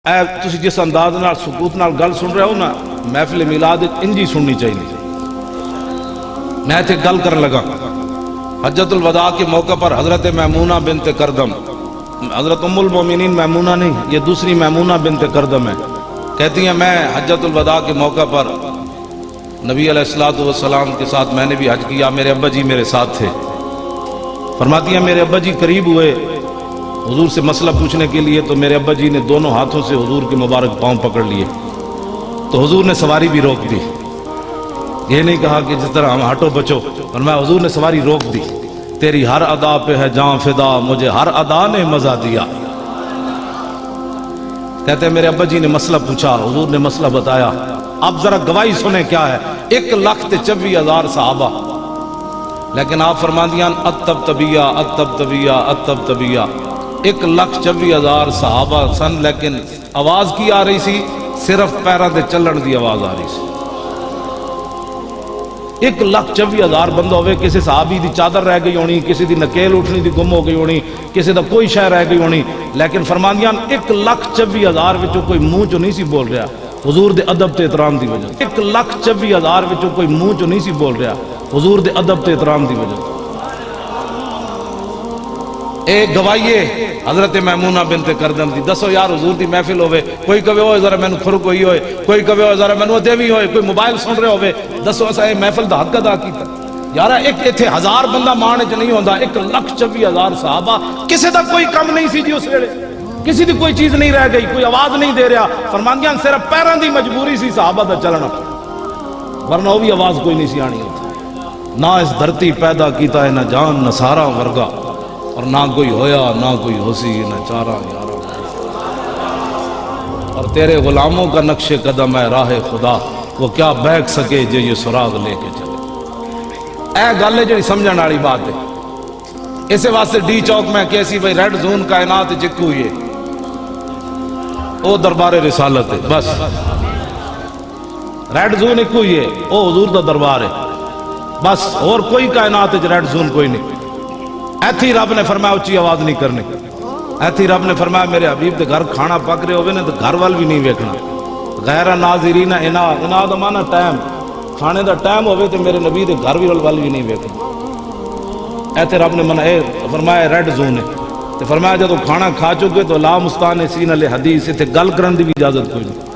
اے تسی جس انداز نال سکوت نال گل سن رہے ہو نا، محفل میلاد انجی سننی چاہیے۔ میں تے گل کرن لگا، حجۃ الوداع کے موقع پر حضرت میمونہ بنت کردم، حضرت ام المومنین میمونہ نہیں، یہ دوسری میمونہ بنت کردم ہے، کہتی ہیں میں حجۃ الوداع کے موقع پر نبی علیہ السلام کے ساتھ میں نے بھی حج کیا، میرے ابا جی میرے ساتھ تھے۔ فرماتی ہیں میرے ابا جی قریب ہوئے حضور سے مسئلہ پوچھنے کے لیے، تو میرے ابا جی نے دونوں ہاتھوں سے حضور کے مبارک پاؤں پکڑ لیے، تو حضور نے سواری بھی روک دی۔ یہ نہیں کہا کہ جس طرح ہم ہٹو بچو، فرمایا حضور نے سواری روک دی، تیری ہر ادا پہ ہے جان فدا، مجھے ہر ادا نے مزہ دیا۔ کہتے ہیں میرے ابا جی نے مسئلہ پوچھا، حضور نے مسئلہ بتایا۔ اب ذرا گواہی سنیں کیا ہے، 1,24,000 صحابہ، لیکن آپ فرما دیاں اتبتبیہ اتبتبیہ اتبتبیہ، 1,24,000 صحابہ سن، لیکن آواز کی آ رہی سی؟ صرف پیروں دے چلن دی آواز آ رہی سی۔ 1,24,000 بندہ ہوئے، کسی صحابی دی چادر رہ گئی ہونی، کسی دی نکیل اٹھنی دی گم ہو گئی ہونی، کسی دا کوئی شے رہ گئی ہونی، لیکن فرماندیاں 1,24,000 وچوں کوئی منہ چوں نہیں سی بول رہا حضور دے ادب تے احترام دی وجہ۔ 1,24,000 وچوں کوئی منہ چوں نہیں سی بول رہا حضور دے ادب تے احترام دی وجہ۔ اے گواہیے حضرت میمونہ بنت کردم دی۔ دسو یار حضور دی محفل ہوئے، کوئی کہے ہوئے ذرا مینوں کھرک ہوئی ہوئے، کوئی کہے ہوئے ذرا مینوں دیوی ہوئے، کوئی موبائل سن رہے ہوئے، دسو اسا اے محفل دا حق ادا کیتا؟ یارا ایک ایتھے 1000 بندہ مان وچ نہیں ہوندا، 1,24,000 صحابہ، کسے دا کوئی کم نہیں سی جی اس ویلے، کسی دی کوئی چیز نہیں رہ گئی، کوئی آواز نہیں دے رہا، فرماندیاں صرف پیراں دی مجبوری سی صحابہ دا چلنا، ورنہ وہ بھی آواز کوئی نہیں سی آنی ہوتی۔ نہ اس دھرتی پیدا کیتا ہے نہ جان نہ سارا ورگا، اور نہ کوئی ہویا نہ کوئی ہوسی نہ چارہ یارہ، اور تیرے غلاموں کا نقش قدم ہے راہ خدا، وہ کیا بہک سکے جو یہ سراغ لے کے چلے۔ اے گل ہے جو سمجھن والی بات ہے۔ اسے واسطے ڈی چوک میں کیسی بھائی ریڈ زون کائنات چکو ہوئی ہے، او دربار رسالت ہے، بس ریڈ زون ایک ہوئی ہے، او حضور دا دربار ہے، بس اور کوئی کائنات ریڈ زون کوئی نہیں۔ ایتھی رب نے فرمایا اچھی آواز نہیں کرنی، ایتھی رب نے فرمایا میرے حبیب دے گھر کھانا پک رہے ہوئے نے تو گھر وال بھی نہیں ویکھنا، غیر ناظرین انا دا مانا ٹائم، کھانے دا ٹائم ہوئے تو میرے نبی دے گھر وال بھی نہیں ویکھنا۔ ایتھے رب نے منع فرمایا ریڈ زون ہے، تو فرمایا جب کھانا کھا چکے تو لا مستانسین علی حدیث، اتنے گل کرن دی بھی اجازت کوئی نہیں۔